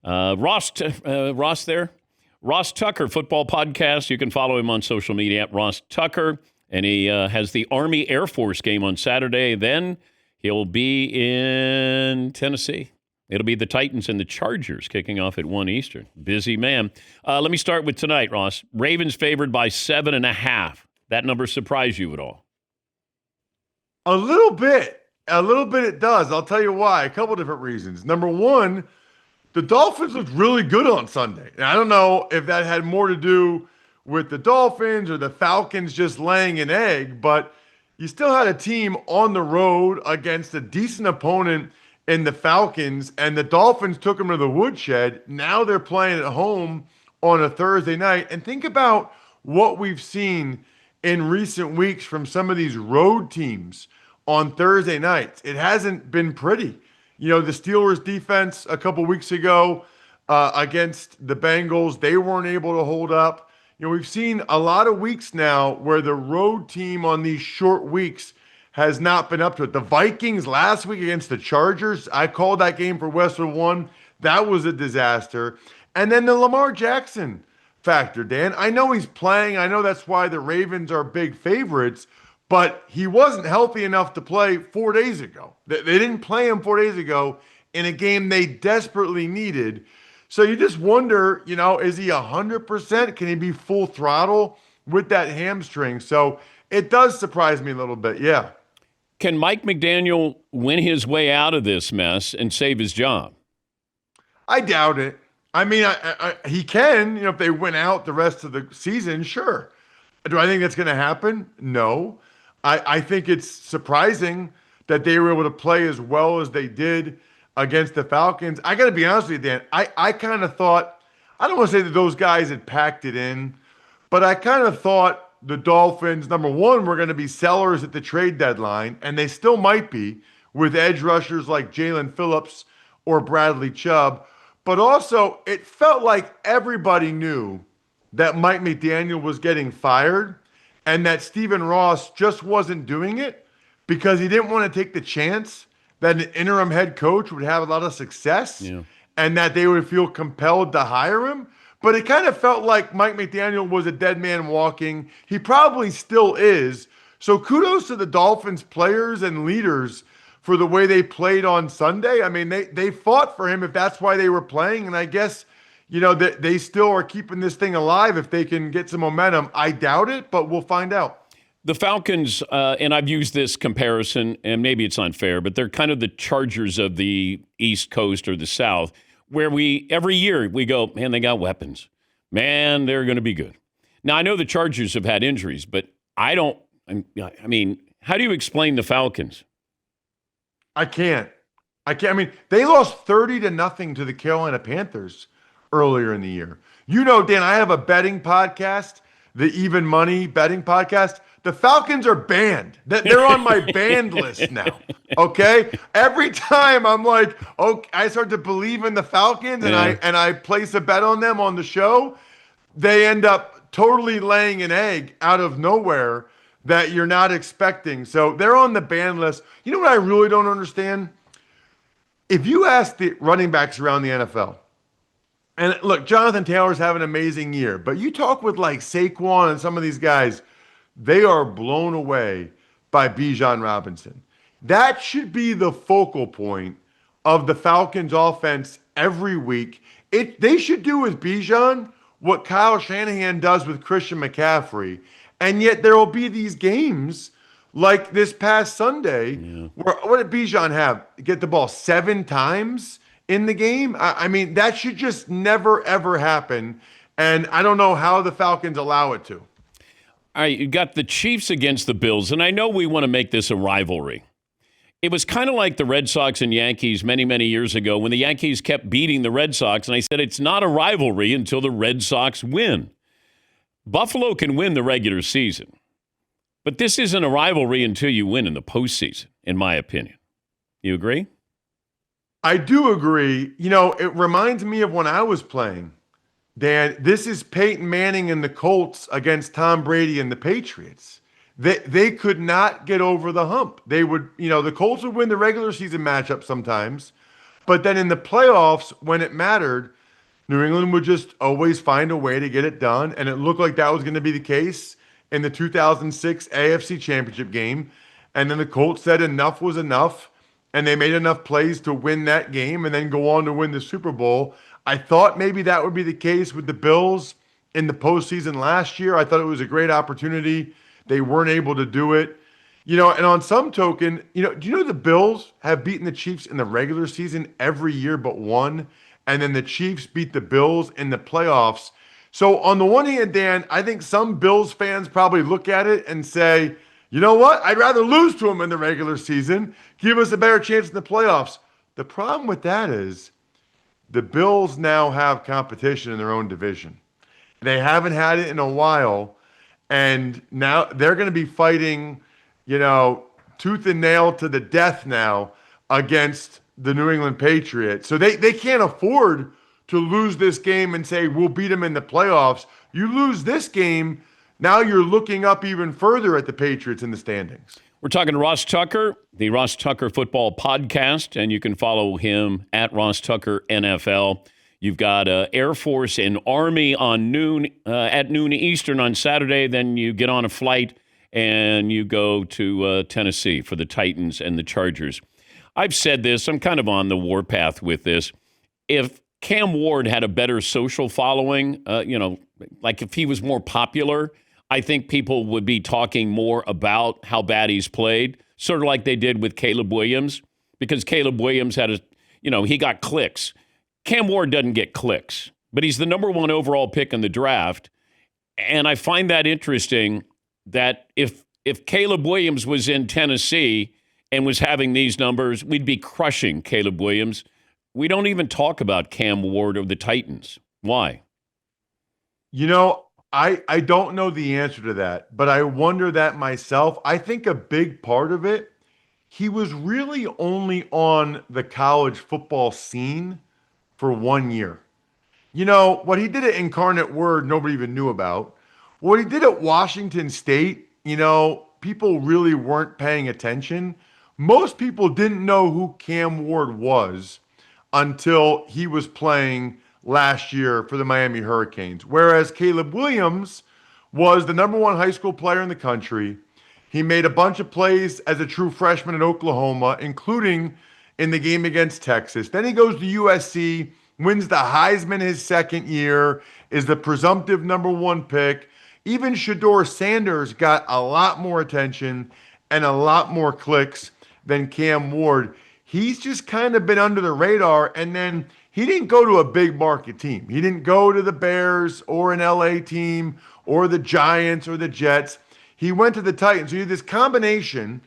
Ross there. Ross Tucker, football podcast. You can follow him on social media at Ross Tucker. And he has the Army Air Force game on Saturday. Then he'll be in Tennessee. It'll be the Titans and the Chargers kicking off at 1 Eastern. Busy man. Let me start with tonight, Ross. Ravens favored by 7.5. That number surprise you at all? A little bit. A little bit it does. I'll tell you why. A couple different reasons. Number one, the Dolphins looked really good on Sunday. And I don't know if that had more to do with the Dolphins or the Falcons just laying an egg, but you still had a team on the road against a decent opponent in the Falcons, and the Dolphins took them to the woodshed. Now they're playing at home on a Thursday night. And think about what we've seen in recent weeks from some of these road teams on Thursday nights. It hasn't been pretty. You know, the Steelers defense a couple weeks ago against the Bengals, they weren't able to hold up. You know, we've seen a lot of weeks now where the road team on these short weeks has not been up to it. The Vikings last week against the Chargers, I called that game for Westwood 1. That was a disaster. And then the Lamar Jackson factor, Dan. I know he's playing. I know that's why the Ravens are big favorites, but he wasn't healthy enough to play 4 days ago. They didn't play him 4 days ago in a game they desperately needed. So you just wonder, you know, is he 100%? Can he be full throttle with that hamstring? So it does surprise me a little bit, yeah. Can Mike McDaniel win his way out of this mess and save his job? I doubt it. I mean, he can, you know, if they win out the rest of the season, sure. Do I think that's going to happen? No. I think it's surprising that they were able to play as well as they did against the Falcons. I got to be honest with you, Dan. I kind of thought, I don't want to say that those guys had packed it in, but I kind of thought the Dolphins, number one, were going to be sellers at the trade deadline, and they still might be with edge rushers like Jalen Phillips or Bradley Chubb. But also, it felt like everybody knew that Mike McDaniel was getting fired and that Stephen Ross just wasn't doing it because he didn't want to take the chance that an interim head coach would have a lot of success and that they would feel compelled to hire him. But it kind of felt like Mike McDaniel was a dead man walking. He probably still is. So kudos to the Dolphins players and leaders for the way they played on Sunday. I mean, they fought for him if that's why they were playing. And I guess, you know, they still are keeping this thing alive if they can get some momentum. I doubt it, but we'll find out. The Falcons, and I've used this comparison, and maybe it's unfair, but they're kind of the Chargers of the East Coast or the South, where every year we go, man, they got weapons. Man, they're going to be good. Now, I know the Chargers have had injuries, but I mean, how do you explain the Falcons? I can't. I mean, they lost 30-0 to the Carolina Panthers earlier in the year. You know, Dan, I have a betting podcast, the Even Money betting podcast. The Falcons are banned. They're on my banned list now. Okay? Every time I'm like, okay, I start to believe in the Falcons and I place a bet on them on the show, they end up totally laying an egg out of nowhere that you're not expecting. So they're on the ban list. You know what I really don't understand? If you ask the running backs around the NFL, and look, Jonathan Taylor's having an amazing year, but you talk with like Saquon and some of these guys, they are blown away by Bijan Robinson. That should be the focal point of the Falcons offense every week. They should do with Bijan what Kyle Shanahan does with Christian McCaffrey. And yet there will be these games like this past Sunday where what did Bijan have? Get the ball 7 times in the game? I mean, that should just never, ever happen. And I don't know how the Falcons allow it to. All right, you got the Chiefs against the Bills, and I know we want to make this a rivalry. It was kind of like the Red Sox and Yankees many, many years ago when the Yankees kept beating the Red Sox, and I said it's not a rivalry until the Red Sox win. Buffalo can win the regular season, but this isn't a rivalry until you win in the postseason, in my opinion. You agree? I do agree. You know, it reminds me of when I was playing. Dan, this is Peyton Manning and the Colts against Tom Brady and the Patriots. They could not get over the hump. They would, you know, the Colts would win the regular season matchup sometimes, But then in the playoffs, when it mattered, New England would just always find a way to get it done. And it looked like that was going to be the case in the 2006 AFC Championship game. And then the Colts said enough was enough. And they made enough plays to win that game and then go on to win the Super Bowl. I thought maybe that would be the case with the Bills in the postseason last year. I thought it was a great opportunity. They weren't able to do it. And on some token, do you know the Bills have beaten the Chiefs in the regular season every year but one? And then the Chiefs beat the Bills in the playoffs. So on the one hand, Dan, I think some Bills fans probably look at it and say, you know what? I'd rather lose to them in the regular season, give us a better chance in the playoffs. The problem with that is the Bills now have competition in their own division. They haven't had it in a while, and now they're going to be fighting, tooth and nail to the death now against the New England Patriots. So they can't afford to lose this game and say, we'll beat them in the playoffs. You lose this game, now you're looking up even further at the Patriots in the standings. We're talking to Ross Tucker, the Ross Tucker Football Podcast, and you can follow him at Ross Tucker NFL. You've got Air Force and Army on at noon Eastern on Saturday. Then you get on a flight and you go to Tennessee for the Titans and the Chargers. I've said this. I'm kind of on the warpath with this. If Cam Ward had a better social following, like if he was more popular, I think people would be talking more about how bad he's played, sort of like they did with Caleb Williams, because Caleb Williams he got clicks. Cam Ward doesn't get clicks, but he's the number one overall pick in the draft. And I find that interesting that if Caleb Williams was in Tennessee and was having these numbers, we'd be crushing Caleb Williams. We don't even talk about Cam Ward or the Titans. Why? I don't know the answer to that, but I wonder that myself. I think a big part of it, he was really only on the college football scene for 1 year. What he did at Incarnate Word, nobody even knew about. What he did at Washington State, people really weren't paying attention. Most people didn't know who Cam Ward was until he was playing last year for the Miami Hurricanes. Whereas Caleb Williams was the number one high school player in the country. He made a bunch of plays as a true freshman in Oklahoma, including in the game against Texas. Then he goes to USC, wins the Heisman his second year, is the presumptive number one pick. Even Shedeur Sanders got a lot more attention and a lot more clicks than Cam Ward. He's just kind of been under the radar, and then he didn't go to a big market team. He didn't go to the Bears or an LA team or the Giants or the Jets. He went to the Titans. So you have this combination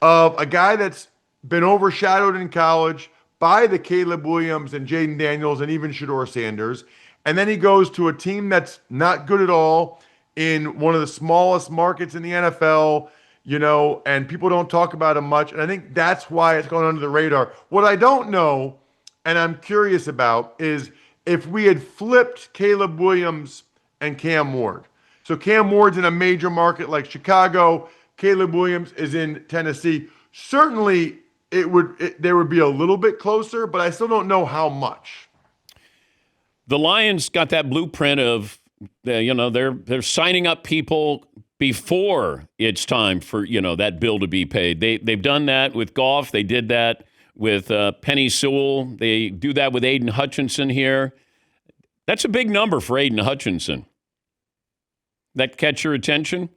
of a guy that's been overshadowed in college by the Caleb Williams and Jaden Daniels and even Shedeur Sanders. And then he goes to a team that's not good at all in one of the smallest markets in the NFL, and people don't talk about him much. And I think that's why it's going under the radar. What I don't know, and I'm curious about, is if we had flipped Caleb Williams and Cam Ward. So Cam Ward's in a major market like Chicago. Caleb Williams is in Tennessee. Certainly, there would be a little bit closer, but I still don't know how much. The Lions got that blueprint of, they're signing up people before it's time for, that bill to be paid. They've done that with Goff. They did that with Penny Sewell. They do that with Aiden Hutchinson here. That's a big number for Aiden Hutchinson. That catch your attention?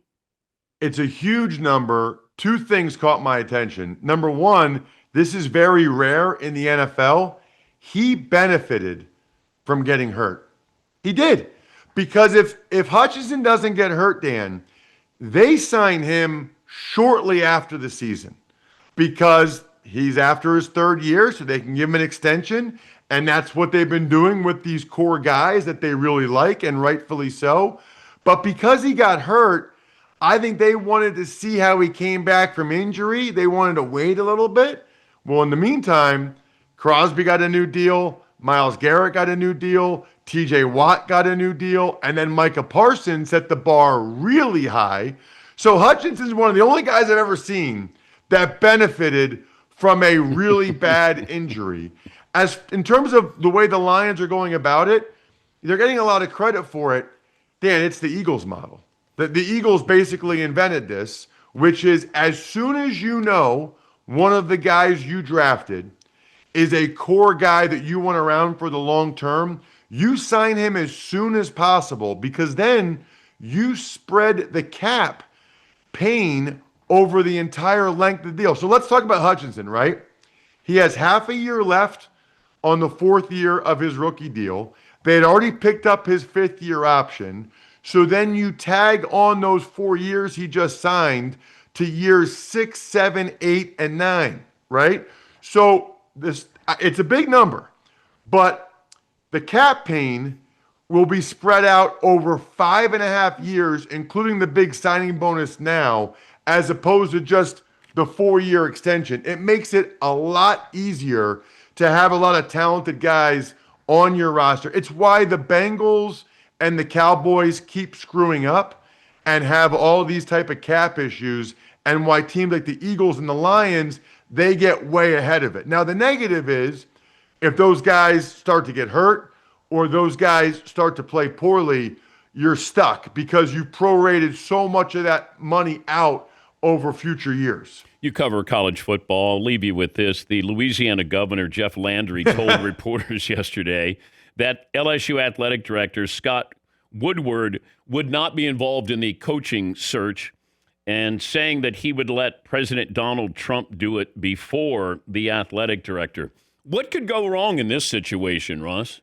It's a huge number. Two things caught my attention. Number one, this is very rare in the NFL. He benefited from getting hurt. He did. Because if Hutchinson doesn't get hurt, Dan, they sign him shortly after the season because he's after his third year, so they can give him an extension. And that's what they've been doing with these core guys that they really like, and rightfully so. But because he got hurt, I think they wanted to see how he came back from injury. They wanted to wait a little bit. Well, in the meantime, Crosby got a new deal. Myles Garrett got a new deal. TJ Watt got a new deal. And then Micah Parsons set the bar really high. So Hutchinson's one of the only guys I've ever seen that benefited from a really bad injury. As in terms of the way the Lions are going about it, they're getting a lot of credit for it. Dan, it's the Eagles model. The Eagles basically invented this, which is as soon as you know one of the guys you drafted is a core guy that you want around for the long term, you sign him as soon as possible because then you spread the cap pain over the entire length of the deal. So let's talk about Hutchinson, right? He has half a year left on the fourth year of his rookie deal. They had already picked up his fifth year option. So then you tag on those 4 years he just signed to years 6, 7, 8, and 9, right? So it's a big number, but the cap pain will be spread out over 5.5 years, including the big signing bonus now, as opposed to just the 4-year extension. It makes it a lot easier to have a lot of talented guys on your roster. It's why the Bengals and the Cowboys keep screwing up and have all these type of cap issues, and why teams like the Eagles and the Lions, they get way ahead of it. Now, the negative is if those guys start to get hurt or those guys start to play poorly, you're stuck because you prorated so much of that money out over future years. You cover college football. I'll leave you with this. The Louisiana governor, Jeff Landry, told reporters yesterday that LSU athletic director Scott Woodward would not be involved in the coaching search, and saying that he would let President Donald Trump do it before the athletic director. What could go wrong in this situation, Ross?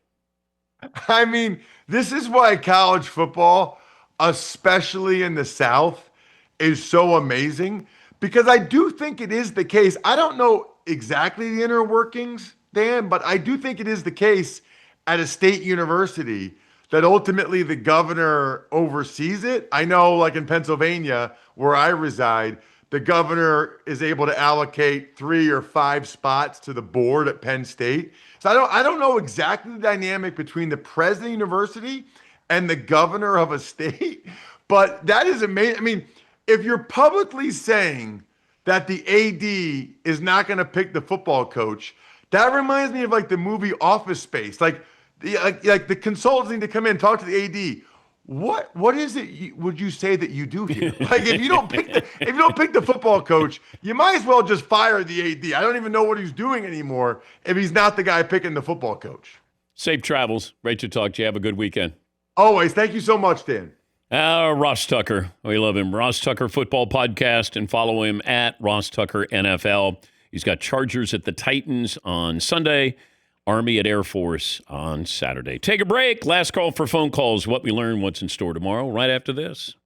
I mean, this is why college football, especially in the South, is so amazing, because I do think it is the case. I don't know exactly the inner workings, Dan, but I do think it is the case at a state university that ultimately the governor oversees it. I know, like in Pennsylvania, where I reside, the governor is able to allocate 3 or 5 spots to the board at Penn State. So I don't know exactly the dynamic between the president of the university and the governor of a state, but that is amazing. I mean, if you're publicly saying that the AD is not going to pick the football coach, that reminds me of like the movie Office Space. Like the consultants need to come in and talk to the AD. What is it would you say that you do here? Like if you don't pick the football coach, you might as well just fire the AD. I don't even know what he's doing anymore if he's not the guy picking the football coach. Safe travels. Great to talk to you. Have a good weekend. Always. Thank you so much, Dan. Ross Tucker. We love him. Ross Tucker Football Podcast, and follow him at Ross Tucker NFL. He's got Chargers at the Titans on Sunday, Army at Air Force on Saturday. Take a break. Last call for phone calls. What we learn, what's in store tomorrow, right after this.